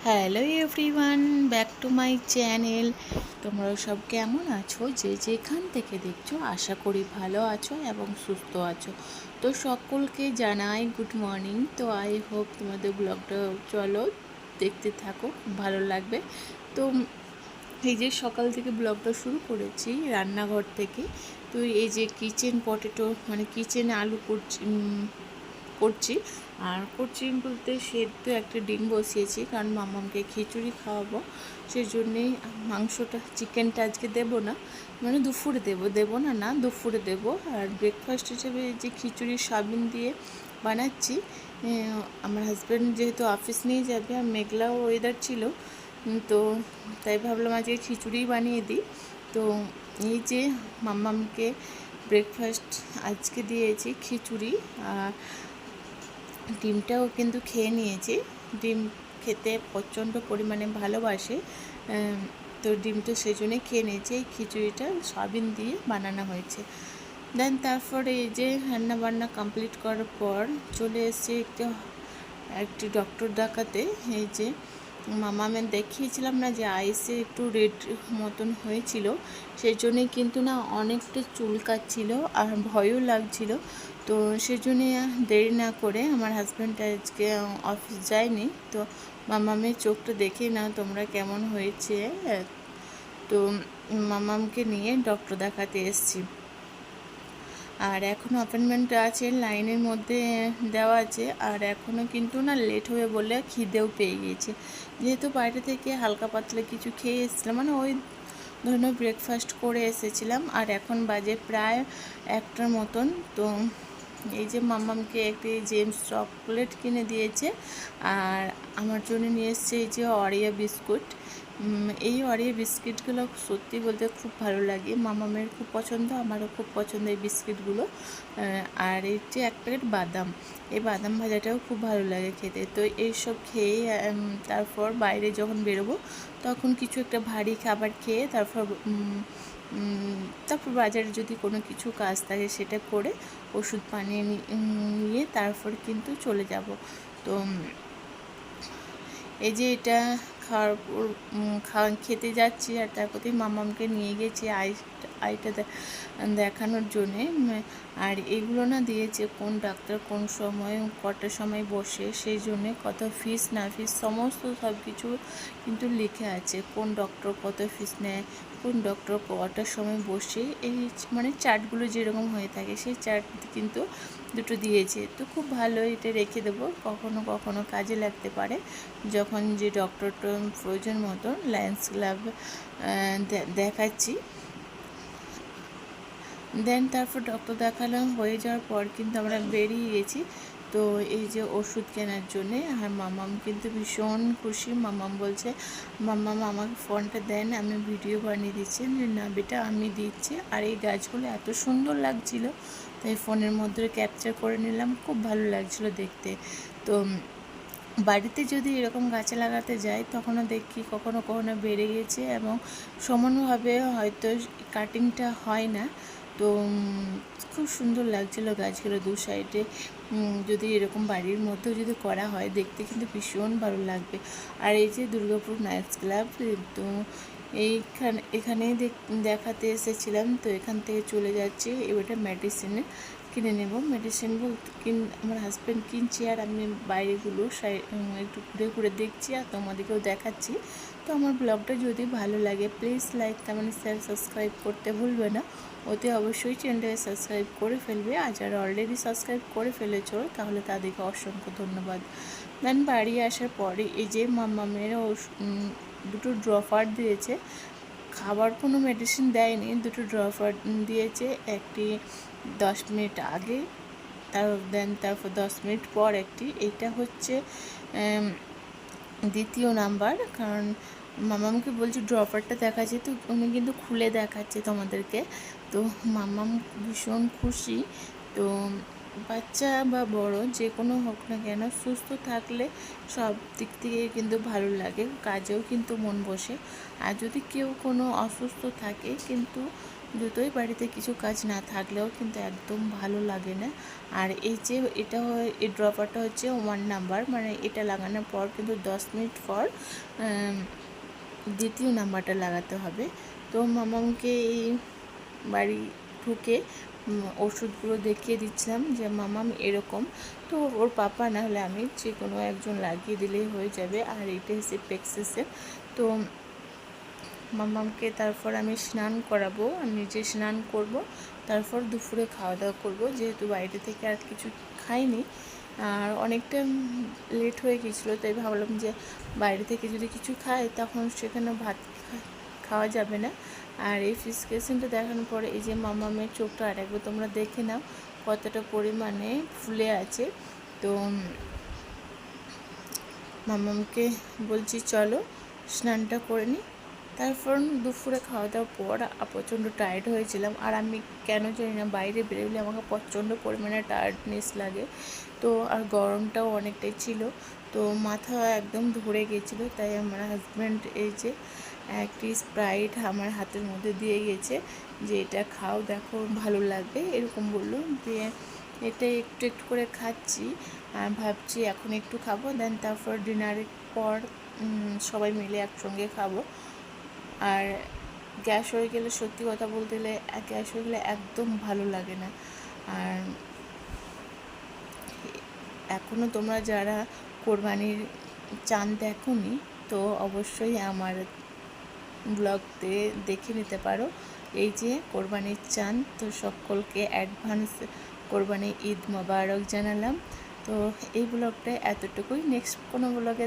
Hello everyone, back to my channel. তোমরা সব কেমন আছো? যে যেখান থেকে দেখছো আশা করি ভালো আছো এবং সুস্থ আছো। তো সকলকে জানাই গুড মর্নিং। তো আই হোপ তোমাদের ব্লগটা চলো দেখতে থাকো, ভালো লাগবে। তো এই যে সকাল থেকে ব্লগটা শুরু করেছি রান্নাঘর থেকে। তো এই যে কিচেন পটেটো মানে কিচেনে আলু করছি। আর করছি বলতে সেদ্ধ একটা ডিম বসিয়েছি, কারণ মামামকে খিচুড়ি খাওয়াবো, সেই জন্যেই মাংসটা চিকেনটা আজকে দেবো না, মানে দুপুরে দেবো না দুপুরে দেবো। আর ব্রেকফাস্ট হিসেবে যে খিচুড়ি সয়াবিন দিয়ে বানাচ্ছি। আমার হাজব্যান্ড যেহেতু অফিস নিয়ে যাবে আর মেঘলাও ওয়েদার ছিল, তো তাই ভাবলাম আজকে খিচুড়িই বানিয়ে দিই। তো এই যে মাম্মামকে ব্রেকফাস্ট আজকে দিয়েছি খিচুড়ি, আর ডিমটাও কিন্তু খেয়ে নিয়েছি। ডিম খেতে প্রচণ্ড পরিমাণে ভালোবাসে, তো ডিমটা সেজন্যই খেয়ে নিয়েছি। এই খিচুড়িটা সয়াবিন দিয়ে বানানো হয়েছে। দেন তারপরে এই যে রান্না বান্না কমপ্লিট করার পর চলে এসেছি একটি ডক্টর দেখাতে। এই যে মামামের দেখিয়েছিলাম না যে আইসে একটু রেড মতন হয়েছিল, সেই জন্যই কিন্তু না অনেকটা চুলকাচ্ছিল আর ভয়ও লাগছিল। তো সেই জন্যে দেরি না করে আমার হাজব্যান্ড আজকে অফিস যায়নি। তো মামামের চোখটা দেখে না তোমরা কেমন হয়েছে। তো মামামকে নিয়ে ডক্টর দেখাতে এসেছি। আর এখনও অ্যাপয়েন্টমেন্ট আছে, লাইনের মধ্যে দেওয়া আছে। আর এখনও কিন্তু না লেট হবে বলে খিদেও পেয়ে গিয়েছে, যেহেতু বাইরে থেকে হালকা পাতলা কিছু খেয়ে এসেছিলাম, মানে ওই ধরনের ব্রেকফাস্ট করে এসেছিলাম। আর এখন বাজে প্রায় 1টার মতন। তো এই যে মাম্মামকে একটি জেমস চকলেট কিনে দিয়েছে, আর আমার জন্য নিয়ে এসছে এই যে অরিও বিস্কুট। এই অরিও বিস্কিটগুলো সত্যি বলতে খুব ভালো লাগে, মামামের খুব পছন্দ, আমারও খুব পছন্দ এই বিস্কিটগুলো। আর এই যে এক প্যাকেট বাদাম, এই বাদাম ভাজাটাও খুব ভালো লাগে খেতে। তো এইসব খেয়ে তারপর বাইরে যখন বেরোবো তখন কিছু একটা ভারী খাবার খেয়ে তারপর বাজারে যদি কোনো কিছু কাজ থাকে সেটা করে ওষুধ পানি নিয়ে তারপর কিন্তু চলে যাব। তো এই যে এটা খেতে যাচ্ছি, আর তারপরেই মামামকে নিয়ে গেছি আইটা দেখানোর জন্যে। আর এগুলো না দিয়েছে কোন ডাক্তার কোন সময় কটার সময় বসে, সেই জন্যে কত ফিস না ফিস সমস্ত সব কিছু কিন্তু লিখে আছে, কোন ডক্টর কত ফিস নেয়, কোন ডক্টর কটার সময় বসে, এই মানে চার্টগুলো যেরকম হয়ে থাকে সেই চার্ট কিন্তু দুটো দিয়েছে। তো খুব ভালো, এটা রেখে দেবো, কখনো কখনো কাজে লাগতে পারে যখন যে ডক্টরটা প্রয়োজন মতন। লায়ন্স ক্লাব দেখাচ্ছি। দেন তারপর ডক্টর দেখালাম, হয়ে যাওয়ার পর কিন্তু আমরা বেরিয়ে গেছি। তো এই যে ওষুধ কেনার জন্যে। আর মামাম কিন্তু ভীষণ খুশি। মামাম বলছে, মামাম আমাকে ফোনটা দেন, আমি ভিডিও বানিয়ে দিচ্ছি। না বেটা আমি দিচ্ছি। আর এই গাছগুলো এত সুন্দর লাগছিল, তাই ফোনের মধ্যে ক্যাপচার করে নিলাম, খুব ভালো লাগছিল দেখতে। তো বাড়িতে যদি এরকম গাছ লাগাতে যাই তখনও দেখি কখনো কখনো বেড়ে গেছে এবং সমানভাবে হয়তো কাটিংটা হয় না। তো খুব সুন্দর লাগছিল গাছগুলো দু সাইডে। যদি এরকম বাড়ির মধ্যেও যদি করা হয় দেখতে কিন্তু ভীষণ ভালো লাগবে। আর এই যে দুর্গাপুর নাইটস ক্লাব, তো এখানেই দেখাতে এসেছিলাম। তো এখান থেকে চলে যাচ্ছি এবারটা মেডিসিনে কিনে নেব। মেডিসিন বলতে আমার হাজব্যান্ড কিনছে, আর আমি বাইরেগুলো একটু ঘুরে ঘুরে দেখছি আর তোমাদেরকেও দেখাচ্ছি। তো আমার ব্লগটা যদি ভালো লাগে please like comment share subscribe করতে ভুলবে না। ওতে অবশ্যই চ্যানেলটাকে সাবস্ক্রাইব করে ফেলবে, আর যারা অলরেডি সাবস্ক্রাইব করে ফেলেছো তাহলে তাদেরকে অসংখ্য ধন্যবাদ। দেন বাড়ি আসার পরে এই যে মাম্মামেরও দুটো ড্রপার দিয়েছে, খাবার কোনো মেডিসিন দেয়নি, দুটো ড্রপার দিয়েছে, একটি 10 মিনিট আগে, তারপর 10 মিনিট পর একটি। এটা হচ্ছে দ্বিতীয় নাম্বার, কারণ মামামকে বলছি ড্রপারটা দেখাচ্ছে, তো উনি কিন্তু খুলে দেখাচ্ছে তোমাদেরকে। তো মামাম ভীষণ খুশি। তো বাচ্চা বা বড় যে কোনো হোক না কেন সুস্থ থাকলে সব দিক থেকে কিন্তু ভালো লাগে, কাজেও কিন্তু মন বসে। আর যদি কেউ কোনো অসুস্থ থাকে কিন্তু যতই বাড়িতে কিছু কাজ না থাকলেও কিন্তু একদম ভালো লাগে না। আর এই যে এটা এই ড্রপারটা হচ্ছে 1 নাম্বার, মানে এটা লাগানোর পর কিন্তু 10 মিনিট পর দ্বিতীয় নাম্বারটা লাগাতে হবে। তো মামামকে এই বাড়ি ঢুকে ওষুধগুলো দেখিয়ে দিচ্ছিলাম যে মামাম এরকম, তো ওর পাপা না হলে আমি যে কোনো একজন লাগিয়ে দিলেই হয়ে যাবে। আর এটা হচ্ছে পেক্সিসের। তো মামামকে তারপর আমি স্নান করাবো, আমি নিজে স্নান করব, তারপর দুপুরে খাওয়া দাওয়া করবো, যেহেতু বাইরে থেকে আর কিছু খাইনি আর অনেকটা লেট হয়ে গেছিলো, তাই ভাবলাম যে বাইরে থেকে যদি কিছু খাই তখন সেখানে ভাত খাওয়া যাবে না। আর এই ফিশ কেসিনটা দেখানোর পরে এই যে মামামের চোখটা আরেকবার তোমরা দেখে নাও কতটা পরিমাণে ফুলে আছে। তো মামামকে বলছি চলো স্নানটা করে নিই। তারপর দুপুরে খাওয়া দাওয়ার পর প্রচণ্ড টায়ার্ড হয়েছিলাম, আর আমি কেন জানি না বাইরে বেরোলে আমাকে প্রচণ্ড পরিমাণে টায়ার্ডনেস লাগে। তো আর গরমটাও অনেকটাই ছিল, তো মাথা একদম ধরে গেছিলো। তাই আমার হাজব্যান্ড এই যে একটি স্প্রাইট আমার হাতের মধ্যে দিয়ে গেছে যে এটা খাও, দেখো ভালো লাগবে, এরকম বললো। দিয়ে এটা একটু একটু করে খাচ্ছি আর ভাবছি এখন একটু খাবো, দেন তারপর ডিনারের পর সবাই মিলে একসঙ্গে খাবো। আর গ্যাস হয়ে গেলে, সত্যি কথা বলতে গেলে গ্যাস হয়ে গেলে একদম ভালো লাগে না। আর এখনও তোমরা যারা কোরবানির চাঁদ দেখোনি তো অবশ্যই আমার ব্লগতে দেখে নিতে পারো। এই যে কোরবানির চাঁদ, তো সকলকে অ্যাডভান্স কোরবানি ঈদ মোবারক জানালাম। তো এই ব্লগটা এতটুকুই, নেক্সট কোনো ব্লগে